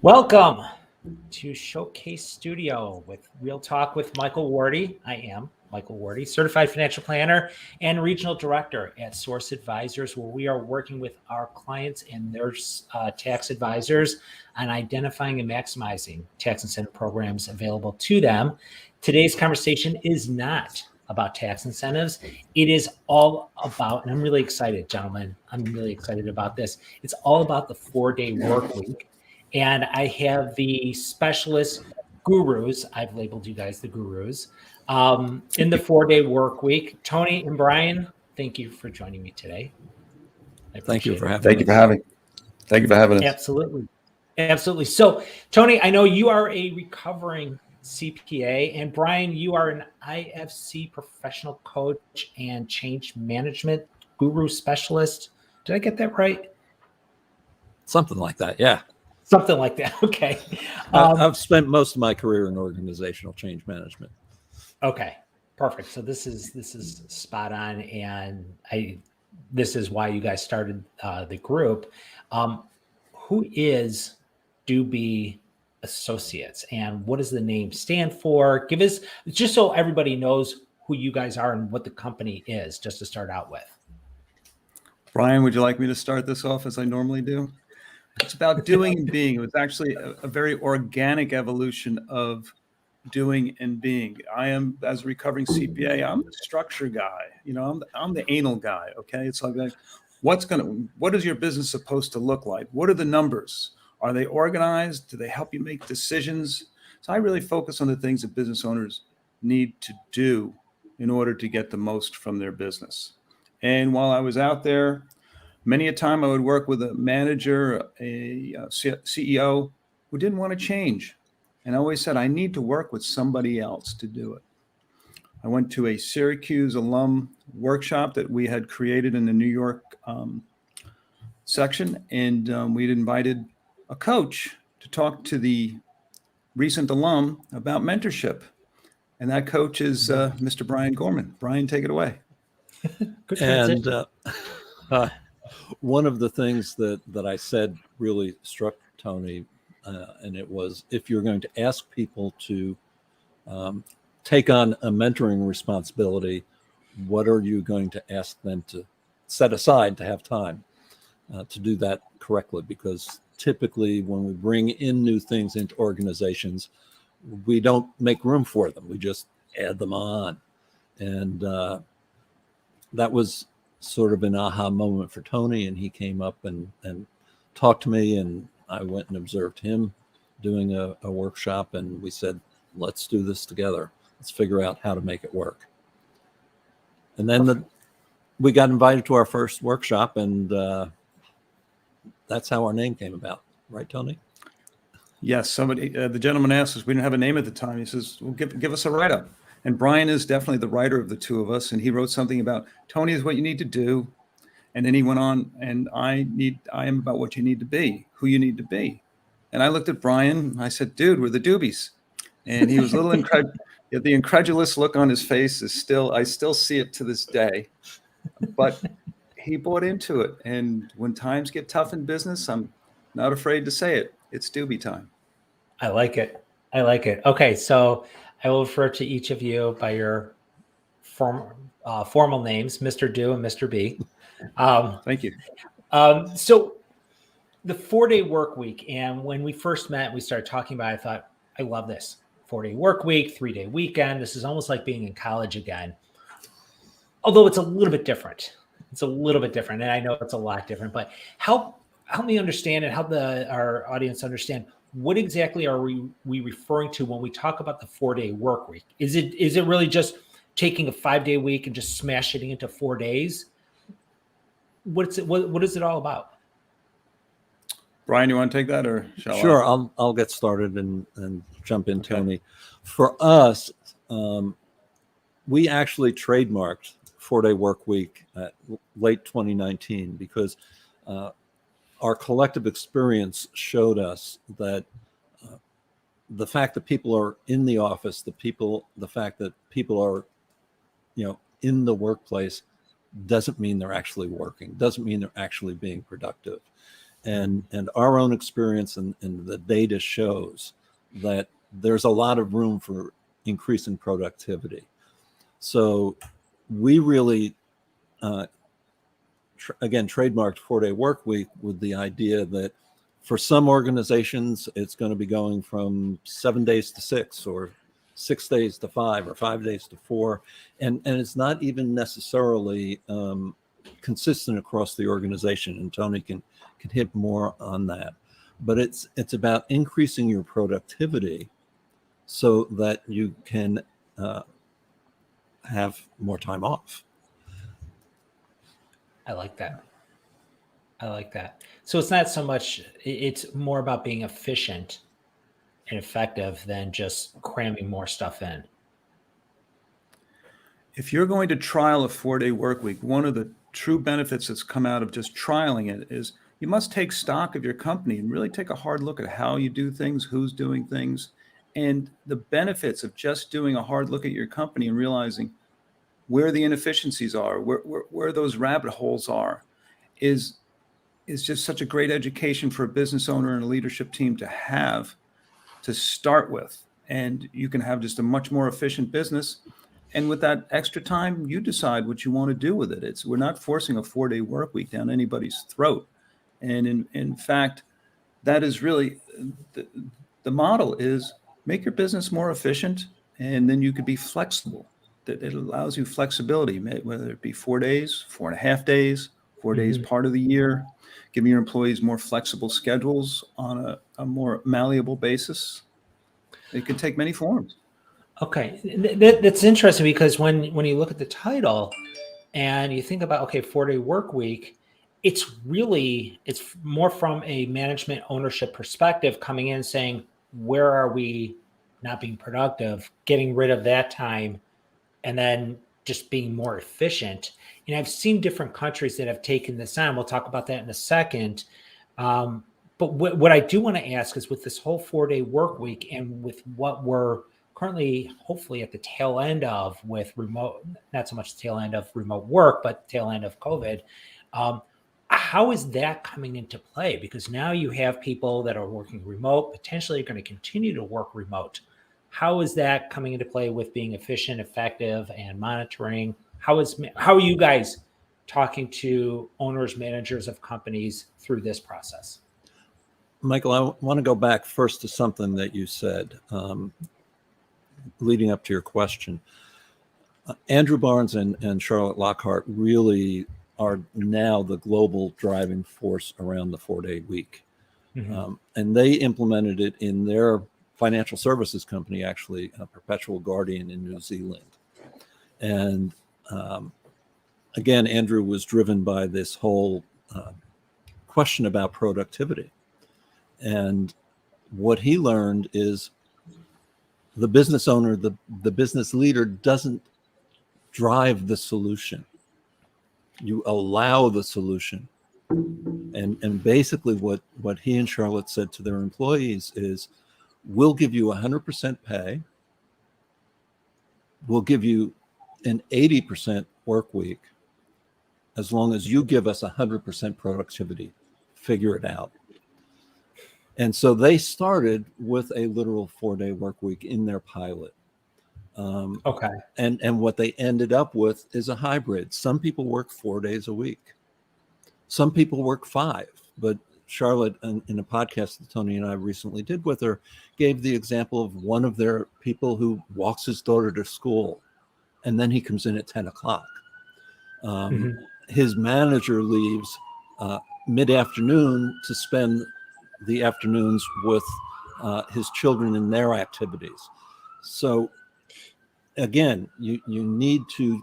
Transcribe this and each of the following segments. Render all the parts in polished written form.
Welcome to Showcase Studio with Real Talk with Michael Wardy. I am Michael Wardy, certified financial planner and regional director at Source Advisors, where we are working with our clients and their tax advisors on identifying and maximizing tax incentive programs available to them. Today's conversation is not about tax incentives. It is all about, and I'm really excited, gentlemen. I'm really excited about this. It's all about the 4-day work week. And I have the specialist gurus. I've labeled you guys the gurus in the 4-day work week. Tony and Brian, thank you for joining me today. Thank you for having Thank you for having us. Absolutely. Absolutely. So, Tony, I know you are a recovering CPA, and Brian, you are an IFC professional coach and change management guru specialist. Did I get that right? Something like that, yeah. Something like that. Okay. I've spent most of my career in organizational change management. Okay, perfect. So this is spot on, and this is why you guys started the group. Who is Doobie Associates, and what does the name stand for? Give us, just so everybody knows who you guys are and what the company is, just to start out with. Brian, would you like me to start this off as I normally do? It's about doing and being. It was actually a very organic evolution of doing and being. I am, as a recovering CPA, I'm the structure guy. You know, I'm the anal guy. Okay, it's like, what is your business supposed to look like? What are the numbers? Are they organized? Do they help you make decisions? So I really focus on the things that business owners need to do in order to get the most from their business. And while I was out there, many a time I would work with a manager, a CEO who didn't want to change. And I always said, I need to work with somebody else to do it. I went to a Syracuse alum workshop that we had created in the New York section. And we'd invited a coach to talk to the recent alum about mentorship. And that coach is Mr. Brian Gorman. Brian, take it away. Good transition. And one of the things that I said really struck Tony, and it was, if you're going to ask people to take on a mentoring responsibility, what are you going to ask them to set aside to have time to do that correctly? Because typically when we bring in new things into organizations, we don't make room for them. We just add them on. And that was sort of an aha moment for Tony, and he came up and talked to me, and I went and observed him doing a workshop, and we said, let's do this together. Let's figure out how to make it work. And then we got invited to our first workshop, and that's how our name came about. Right, Tony? Yes, somebody, the gentleman asked us, we didn't have a name at the time. He says, well, give us a write-up. And Brian is definitely the writer of the two of us. And he wrote something about Tony is what you need to do. And then he went on, and I am about what you need to be, who you need to be. And I looked at Brian, and I said, dude, we're the Doobies. And he was a little the incredulous look on his face is I still see it to this day. But he bought into it. And when times get tough in business, I'm not afraid to say it. It's Doobie time. I like it. Okay, so I will refer to each of you by your formal names, Mr. Do and Mr. B. Thank you. So the 4-day work week, and when we first met, we started talking about it, I thought, I love this. 4-day work week, 3-day weekend. This is almost like being in college again. Although it's a little bit different. And I know it's a lot different, but help me understand and help our audience understand, what exactly are we referring to when we talk about the 4-day work week? Is it really just taking a 5-day week and just smashing it into 4 days? What is it all about? Brian, you want to take that, or shall I? Sure, I'll get started and jump in, okay. Tony. For us, we actually trademarked 4-day work week at late 2019 because our collective experience showed us that the fact that people are in the office, the fact that people are, in the workplace, doesn't mean they're actually working, doesn't mean they're actually being productive. and our own experience and the data shows that there's a lot of room for increasing productivity. So we really, again, trademarked 4-day work week with the idea that for some organizations, it's going to be going from 7 days to 6, or 6 days to 5, or 5 days to 4. And it's not even necessarily consistent across the organization. And Tony can hit more on that. But it's about increasing your productivity so that you can have more time off. I like that. So it's not so much, it's more about being efficient and effective than just cramming more stuff in. If you're going to trial a 4-day work week, one of the true benefits that's come out of just trialing it is you must take stock of your company and really take a hard look at how you do things, who's doing things, and the benefits of just doing a hard look at your company and realizing where the inefficiencies are, where those rabbit holes are, is just such a great education for a business owner and a leadership team to have to start with. And you can have just a much more efficient business. And with that extra time, you decide what you want to do with it. We're not forcing a 4-day work week down anybody's throat. And in fact, that is really the model is make your business more efficient, and then you could be flexible. That it allows you flexibility, whether it be 4 days, 4.5 days, 4 days part of the year, giving your employees more flexible schedules on a more malleable basis. It can take many forms. Okay, that's interesting, because when you look at the title and you think about, okay, 4-day work week, it's more from a management ownership perspective, coming in saying, where are we not being productive, getting rid of that time, and then just being more efficient. And I've seen different countries that have taken this on. We'll talk about that in a second. But what I do want to ask is, with this whole 4-day work week and with what we're currently hopefully at the tail end of with remote, not so much the tail end of remote work, but tail end of COVID, how is that coming into play? Because now you have people that are working remote, potentially are going to continue to work remote. How is that coming into play with being efficient, effective, and monitoring? How are you guys talking to owners, managers of companies through this process? Michael, I want to go back first to something that you said leading up to your question. Andrew Barnes and Charlotte Lockhart really are now the global driving force around the 4-day week. And they implemented it in their financial services company, actually, Perpetual Guardian in New Zealand. And again, Andrew was driven by this whole question about productivity. And what he learned is the business owner, the business leader doesn't drive the solution. You allow the solution. And basically what he and Charlotte said to their employees is, we'll give you 100% pay. We'll give you an 80% work week as long as you give us 100% productivity. Figure it out. And so they started with a literal 4-day work week in their pilot. Okay. And what they ended up with is a hybrid. Some people work 4 days a week. Some people work 5. But Charlotte, in a podcast that Tony and I recently did with her, gave the example of one of their people who walks his daughter to school, and then he comes in at 10 o'clock. His manager leaves mid-afternoon to spend the afternoons with his children in their activities. So again, you need to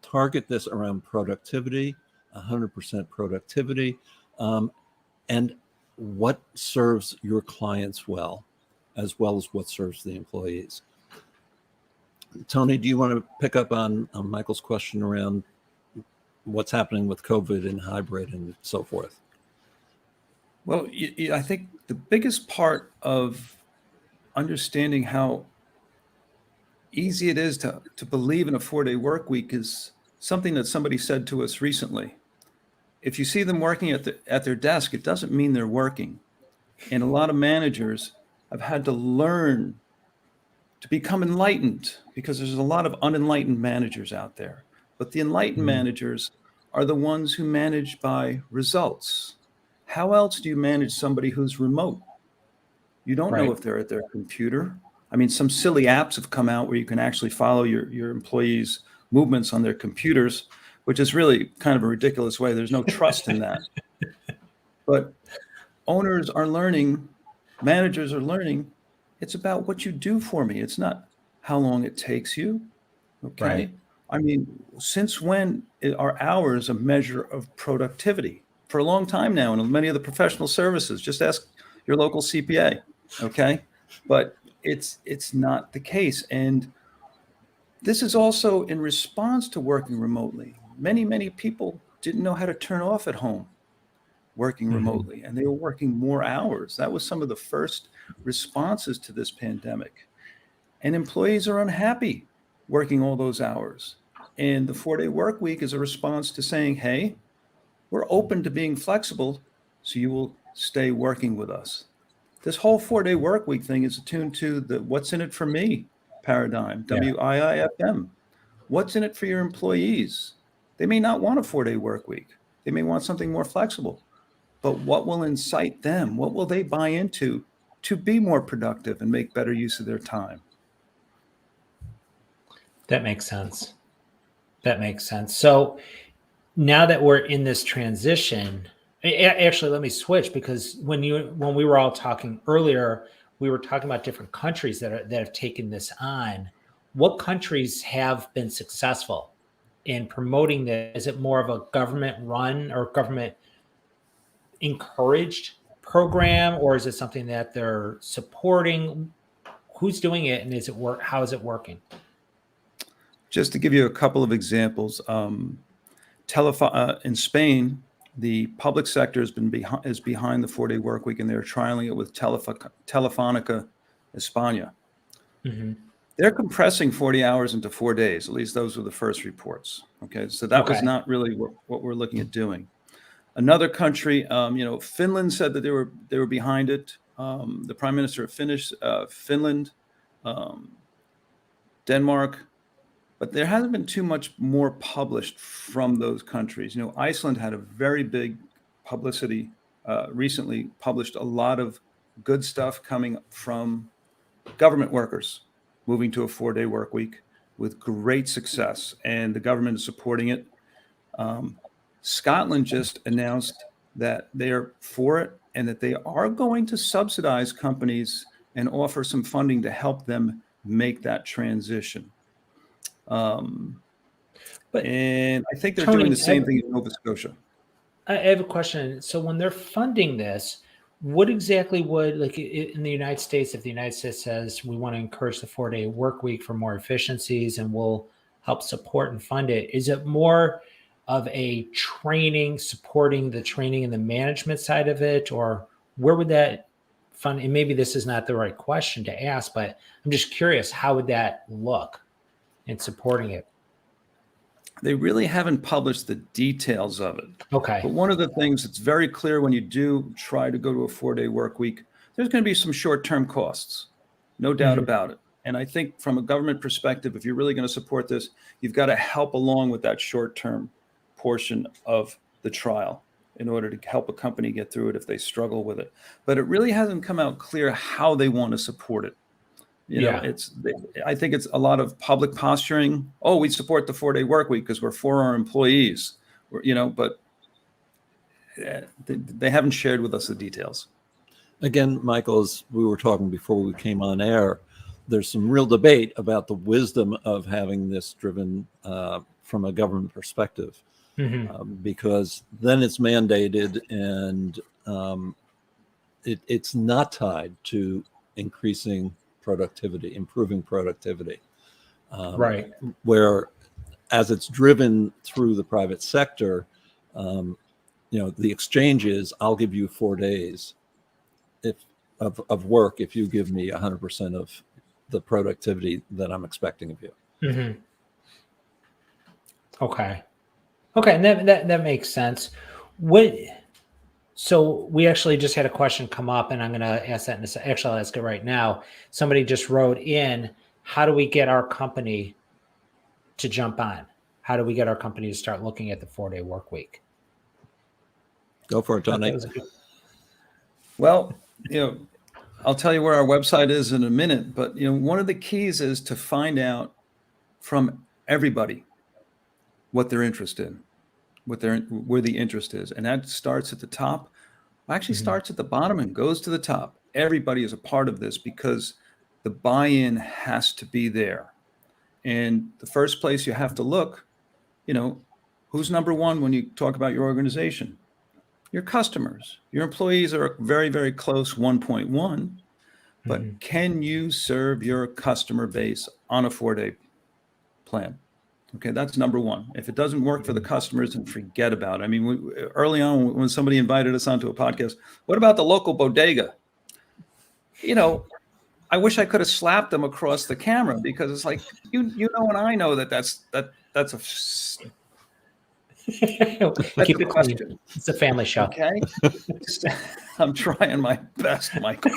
target this around productivity, 100% productivity, and what serves your clients well as what serves the employees. Tony, do you want to pick up on Michael's question around what's happening with COVID and hybrid and so forth? Well, I think the biggest part of understanding how easy it is to believe in a 4-day work week is something that somebody said to us recently. if you see them working at their desk, it doesn't mean they're working. And a lot of managers have had to learn to become enlightened, because there's a lot of unenlightened managers out there. But the enlightened managers are the ones who manage by results. How else do you manage somebody who's remote? You don't know if they're at their computer. I mean, some silly apps have come out where you can actually follow your employees' movements on their computers, which is really kind of a ridiculous way. There's no trust in that. But owners are learning, managers are learning, it's about what you do for me. It's not how long it takes you. Okay. Right. I mean, since when are hours a measure of productivity? For a long time now, in many of the professional services, just ask your local CPA. Okay. But it's not the case. And this is also in response to working remotely. Many people didn't know how to turn off at home working remotely, and they were working more hours. That was some of the first responses to this pandemic. And employees are unhappy working all those hours. And the 4-day work week is a response to saying, hey, we're open to being flexible, so you will stay working with us. This whole 4-day work week thing is attuned to the what's in it for me paradigm, WIIFM. What's in it for your employees? They may not want a 4-day work week. They may want something more flexible. But what will incite them? What will they buy into to be more productive and make better use of their time? That makes sense. That makes sense. So now that we're in this transition, actually, let me switch, because when we were all talking earlier, we were talking about different countries that have taken this on. What countries have been successful in promoting this? Is it more of a government run or government encouraged program, or is it something that they're supporting? Who's doing it, and is it work? How is it working? Just to give you a couple of examples, in Spain, the public sector is behind the 4-day work week, and they're trialing it with Telefónica España. They're compressing 40 hours into 4 days. At least those were the first reports. Okay, so that was not really what we're looking at doing. Another country, Finland said that they were behind it. The Prime Minister of Finland, Denmark, but there hasn't been too much more published from those countries. Iceland had a very big publicity, recently published a lot of good stuff coming from government workers moving to a 4-day work week with great success, and the government is supporting it. Scotland just announced that they're for it and that they are going to subsidize companies and offer some funding to help them make that transition. And I think they're doing the same thing in Nova Scotia. I have a question. So when they're funding this, what exactly would, like in the United States, if the United States says we want to encourage the 4-day work week for more efficiencies and we'll help support and fund it, is it more of a training, supporting the training and the management side of it, or where would that fund? And maybe this is not the right question to ask, but I'm just curious, how would that look in supporting it? They really haven't published the details of it. Okay. But one of the things that's very clear when you do try to go to a 4-day work week, there's going to be some short-term costs, no doubt about it. And I think from a government perspective, if you're really going to support this, you've got to help along with that short-term portion of the trial in order to help a company get through it if they struggle with it. But it really hasn't come out clear how they want to support it. I think it's a lot of public posturing. Oh, we support the 4-day work week because we're for our employees, but they haven't shared with us the details. Again, Michael, as we were talking before we came on air, there's some real debate about the wisdom of having this driven from a government perspective, because then it's mandated and it's not tied to increasing productivity, improving productivity. Right. Where as it's driven through the private sector, the exchange is, I'll give you 4 days of work if you give me 100% of the productivity that I'm expecting of you. Okay. And that makes sense. What? So we actually just had a question come up, and I'm going to ask that in a second. Actually, I'll ask it right now. Somebody just wrote in, how do we get our company to jump on? How do we get our company to start looking at the 4-day work week? Go for it, Tony. Well, I'll tell you where our website is in a minute, but one of the keys is to find out from everybody what they're interested in, where the interest is, and that starts at the top. Actually, starts at the bottom and goes to the top. Everybody is a part of this because the buy-in has to be there. And the first place you have to look, who's number one when you talk about your organization? Your customers. Your employees are very, very close 1.1, but can you serve your customer base on a 4-day plan? Okay, that's number one. If it doesn't work for the customers, then forget about it. I mean, early on when somebody invited us onto a podcast, what about the local bodega? I wish I could have slapped them across the camera, because it's like, and I know that's a Keep it question. clean. It's a family show. Okay, I'm trying my best, Michael.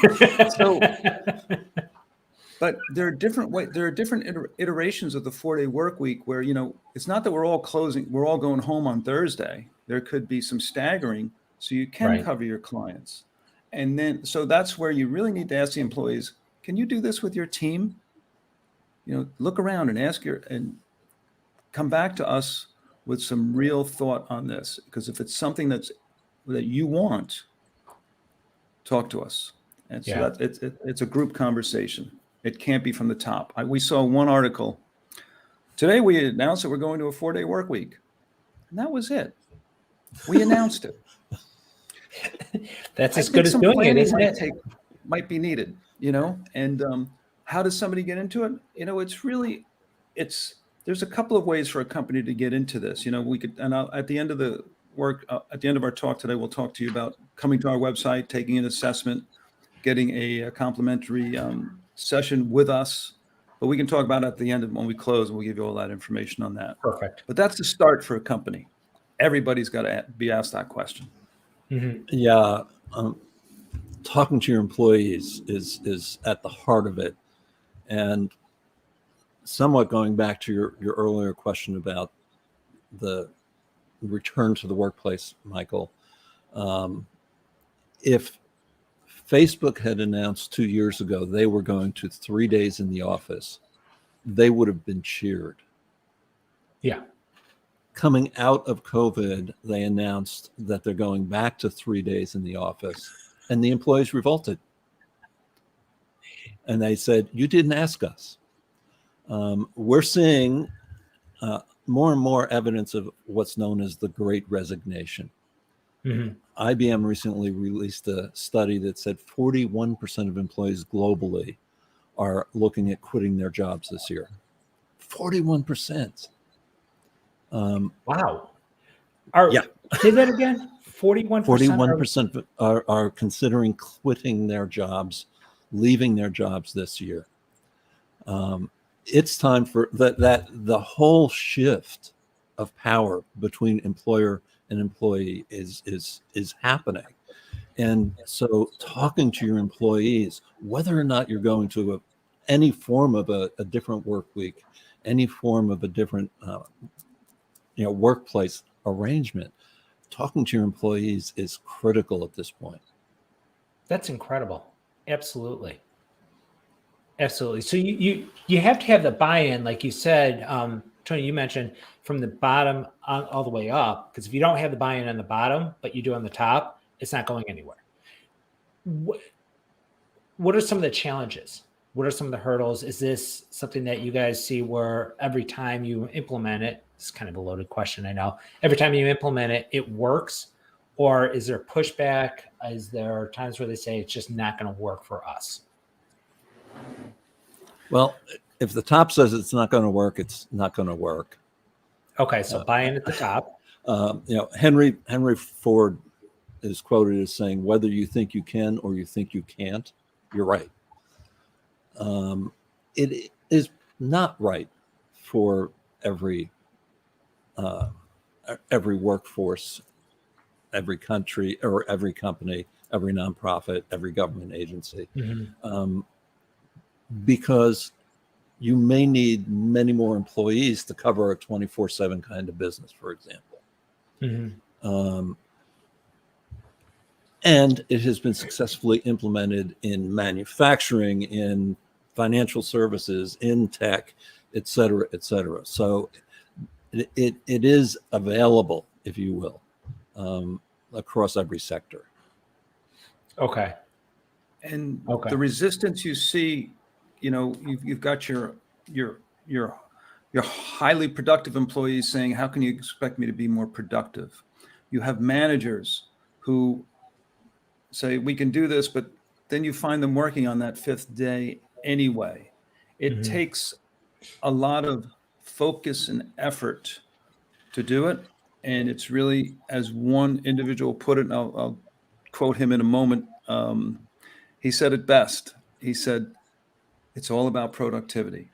But there are different iterations of the 4-day work week where, it's not that we're all going home on Thursday. There could be some staggering so you can cover your clients. And then, so that's where you really need to ask the employees, can you do this with your team? Look around and and come back to us with some real thought on this. Because if it's something that you want, talk to us. And so it's a group conversation. It can't be from the top. We saw one article. Today we announced that we're going to a 4-day work week. And that was it. We announced it. That's as good as doing it, isn't it? Might be needed, and how does somebody get into it? There's a couple of ways for a company to get into this. We could, and at the end of our talk today, we'll talk to you about coming to our website, taking an assessment, getting a complimentary session with us. But we can talk about it at the end when we close, and we'll give you all that information on that. Perfect. But that's the start for a company. Everybody's got to be asked that question. Yeah. Talking to your employees is at the heart of it. And somewhat going back to your earlier question about the return to the workplace, Michael, if Facebook had announced 2 years ago they were going to 3 days in the office, they would have been cheered. Yeah. Coming out of COVID, they announced that they're going back to 3 days in the office, and the employees revolted. And they said, you didn't ask us. We're seeing more and more evidence of what's known as the Great Resignation. IBM recently released a study that said 41% of employees globally are looking at quitting their jobs this year. 41%. Wow. Say that again. 41%. 41% are considering quitting their jobs, leaving their jobs this year. It's time for that the whole shift of power between employer and employee is happening. And so talking to your employees, whether or not you're going to any form of a different work week, any form of a different workplace arrangement, talking to your employees is critical at this point. That's incredible. Absolutely. Absolutely. So you have to have the buy-in, like you said, Tony, you mentioned from the bottom all the way up, because if you don't have the buy-in on the bottom, but you do on the top, it's not going anywhere. What are some of the challenges? What are some of the hurdles? Is this something that you guys see where every time you implement it, it's kind of a loaded question, I know, every time you implement it, it works? Or is there pushback? Is there times where they say it's just not going to work for us? Well, if the top says it's not going to work, it's not going to work. Okay, so buy-in at the top. Henry Ford is quoted as saying, whether you think you can or you think you can't, you're right. It is not right for every workforce every country or every company, every nonprofit, every government agency, because you may need many more employees to cover a 24/7 kind of business, for example. And it has been successfully implemented in manufacturing, in financial services, in tech, et cetera, et cetera. So it is available, if you will, across every sector. Okay. And the resistance you see, you've got your highly productive employees saying, how can you expect me to be more productive? You have managers who say, we can do this, but then you find them working on that fifth day anyway. It takes a lot of focus and effort to do it. And it's really, as one individual put it, and I'll quote him in a moment. He said it best. He said, it's all about productivity.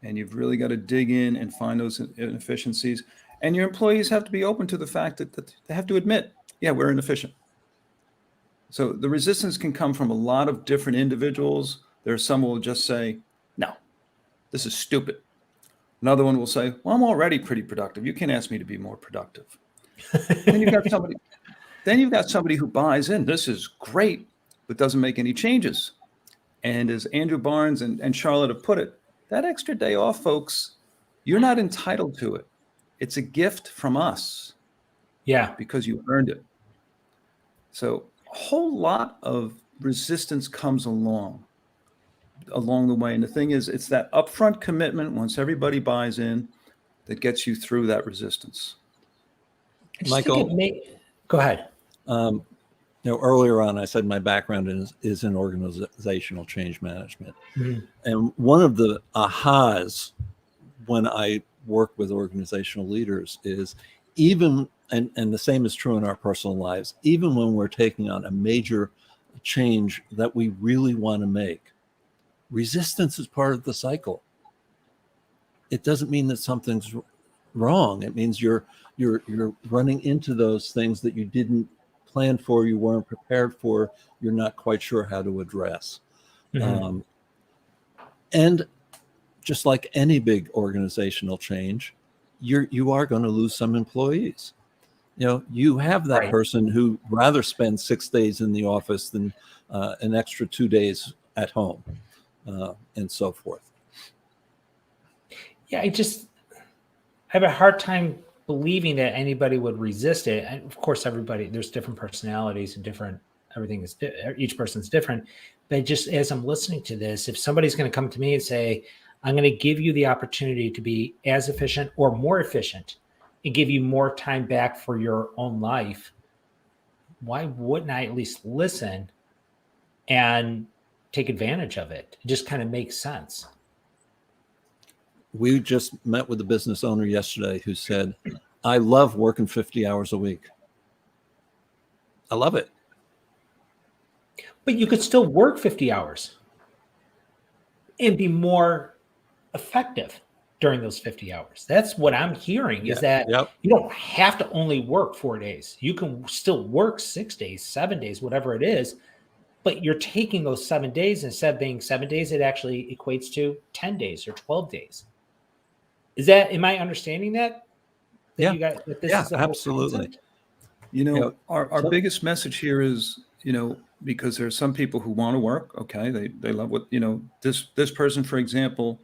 And you've really got to dig in and find those inefficiencies. And your employees have to be open to the fact that they have to admit, yeah, we're inefficient. So the resistance can come from a lot of different individuals. There are some who will just say, no, this is stupid. Another one will say, well, I'm already pretty productive. You can't ask me to be more productive. Then you've got somebody who buys in. This is great, but doesn't make any changes. And as Andrew Barnes and Charlotte have put it, that extra day off, folks, you're not entitled to it. It's a gift from us. Yeah. Because you earned it. So a whole lot of resistance comes along the way. And the thing is, it's that upfront commitment, once everybody buys in, that gets you through that resistance. Michael, go ahead. Earlier on, I said my background is in organizational change management. And one of the ahas when I work with organizational leaders is even, and the same is true in our personal lives, even when we're taking on a major change that we really want to make, resistance is part of the cycle. It doesn't mean that something's wrong. It means you're running into those things that you didn't plan for, you weren't prepared for, you're not quite sure how to address. And just like any big organizational change, you are going to lose some employees. You have that person who rather spend 6 days in the office than an extra 2 days at home, and so forth. Yeah, I have a hard time believing that anybody would resist it. And of course, there's different personalities and each person's different. But just as I'm listening to this, if somebody's going to come to me and say, I'm going to give you the opportunity to be as efficient or more efficient and give you more time back for your own life, why wouldn't I at least listen and take advantage of it? It just kind of makes sense. We just met with a business owner yesterday who said, I love working 50 hours a week. I love it. But you could still work 50 hours and be more effective during those 50 hours. That's what I'm hearing is that you don't have to only work 4 days. You can still work 6 days, 7 days, whatever it is. But you're taking those 7 days, instead of being 7 days, it actually equates to 10 days or 12 days. Am I understanding that? Absolutely. Our biggest message here is, because there's some people who want to work. Okay. They love what, this person, for example,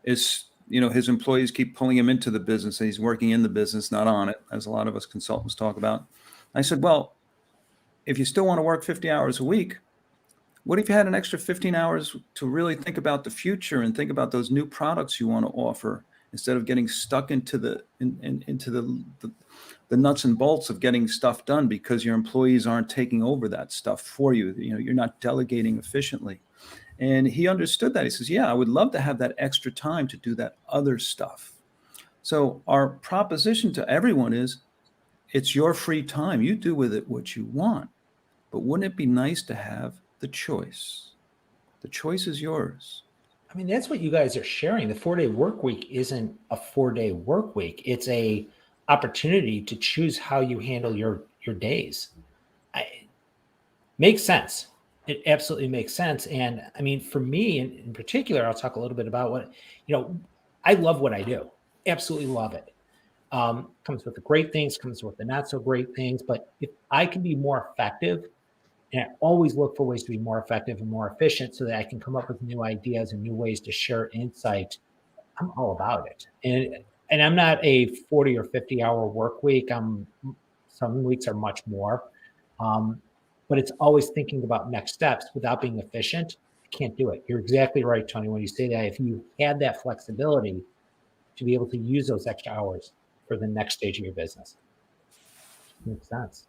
is, his employees keep pulling him into the business. And he's working in the business, not on it, as a lot of us consultants talk about. I said, well, if you still want to work 50 hours a week, what if you had an extra 15 hours to really think about the future and think about those new products you want to offer, instead of getting stuck into the nuts and bolts of getting stuff done because your employees aren't taking over that stuff for you. You're not delegating efficiently. And he understood that. He says, yeah, I would love to have that extra time to do that other stuff. So our proposition to everyone is, it's your free time. You do with it what you want. But wouldn't it be nice to have the choice? The choice is yours. I mean, that's what you guys are sharing. The 4-day work week isn't a 4-day work week. It's a opportunity to choose how you handle your your days. Makes sense. It absolutely makes sense. And I mean, for me in particular, I'll talk a little bit about what, I love what I do. Absolutely love it. Comes with the great things, comes with the not so great things. But if I can be more effective, and I always look for ways to be more effective and more efficient so that I can come up with new ideas and new ways to share insight, I'm all about it. And I'm not a 40 or 50 hour work week. Some weeks are much more. But it's always thinking about next steps without being efficient. I can't do it. You're exactly right, Tony, when you say that. If you had that flexibility to be able to use those extra hours for the next stage of your business. Makes sense.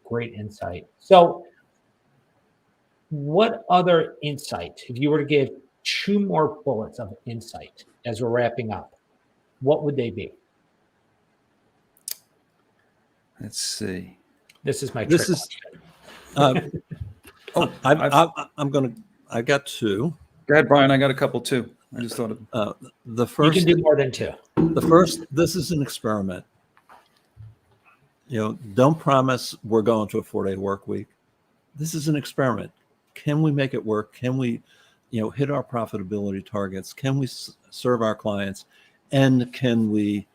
Great insight. So what other insight, if you were to give 2 more bullets of insight as we're wrapping up, what would they be? Let's see. This is my This trick is Oh, I got 2. go ahead, Brian. I got a couple too. I just thought of The You first, can do more than 2. this is an experiment. Don't promise we're going to a 4-day work week. This is an experiment. Can we make it work? Can we, hit our profitability targets? Can we serve our clients? And can we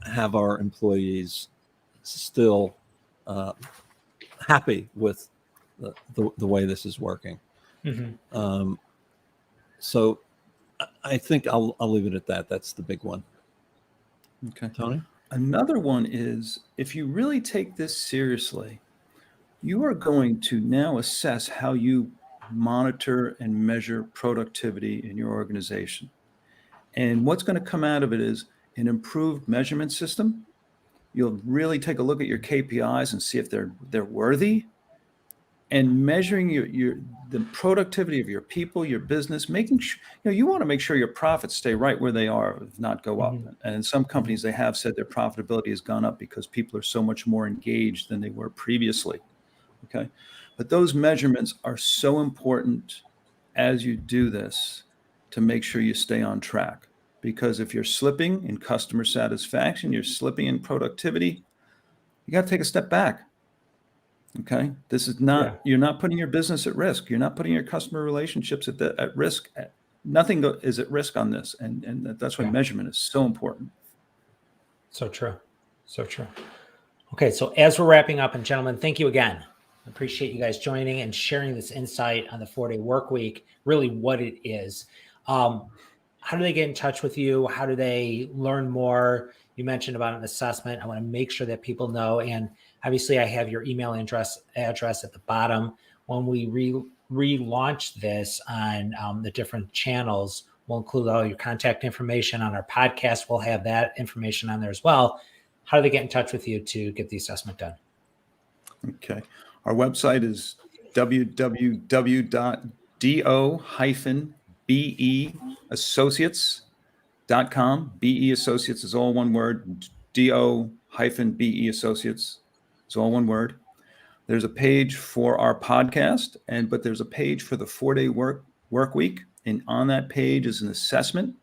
have our employees still happy with the way this is working? Mm-hmm. So I think I'll leave it at that. That's the big one. okay. Tony? Another one is, if you really take this seriously, you are going to now assess how you monitor and measure productivity in your organization. And what's going to come out of it is an improved measurement system. You'll really take a look at your KPIs and see if they're worthy, and measuring the productivity of your people, your business, making sure, you want to make sure your profits stay right where they are, if not go up. Mm-hmm. And in some companies, they have said their profitability has gone up because people are so much more engaged than they were previously. Okay. But those measurements are so important as you do this to make sure you stay on track. Because if you're slipping in customer satisfaction, you're slipping in productivity, you got to take a step back. Okay. This is not, you're not putting your business at risk. You're not putting your customer relationships at risk. Nothing is at risk on this. And that's why measurement is so important. So true. So true. Okay. So as we're wrapping up, and gentlemen, thank you again. I appreciate you guys joining and sharing this insight on the 4-day work week, really what it is. How do they get in touch with you? How do they learn more? You mentioned about an assessment. I want to make sure that people know. And obviously I have your email address at the bottom. When we relaunch this on the different channels, we'll include all your contact information on our podcast. We'll have that information on there as well. How do they get in touch with you to get the assessment done? Okay. Our website is www.do-beassociates.com. BE Associates is all one word. Do-BE Associates is all one word. There's a page for our podcast, but there's a page for the 4-day work week. And on that page is an assessment.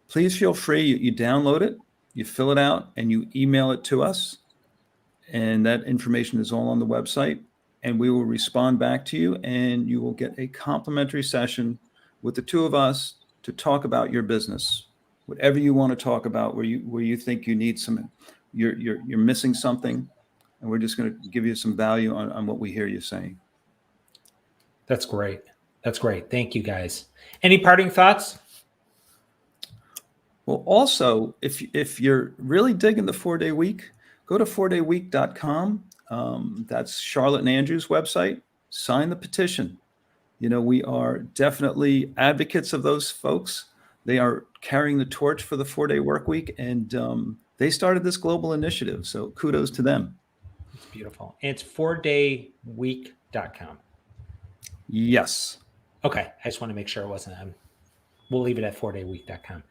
Please feel free. You download it, you fill it out, and you email it to us. And that information is all on the website, and we will respond back to you, and you will get a complimentary session with the 2 of us to talk about your business, whatever you want to talk about, where you think you need some, you're missing something, and we're just going to give you some value on what we hear you saying. That's great. That's great. Thank you, guys. Any parting thoughts? Well, also, if you're really digging the 4-day week, go to 4dayweek.com. That's Charlotte and Andrew's website. Sign the petition. We are definitely advocates of those folks. They are carrying the torch for the 4-day work week, and they started this global initiative. So kudos to them. It's beautiful. And it's 4dayweek.com. Yes. Okay. I just want to make sure it wasn't. We'll leave it at 4dayweek.com.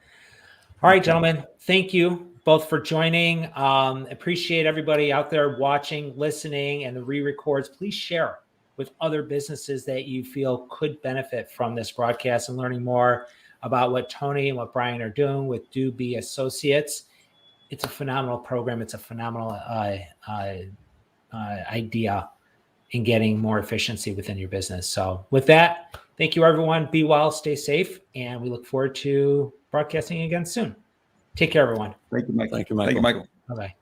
All right, gentlemen. Thank you both for joining. Appreciate everybody out there watching, listening, and the re-records. Please share with other businesses that you feel could benefit from this broadcast and learning more about what Tony and what Brian are doing with Do Be Associates. it's a phenomenal program. It's a phenomenal idea in getting more efficiency within your business. So with that, thank you, everyone. Be well, stay safe, and we look forward to broadcasting again soon. Take care, everyone. Thank you, Michael. Thank you, Michael. Thank you, Michael. Bye-bye.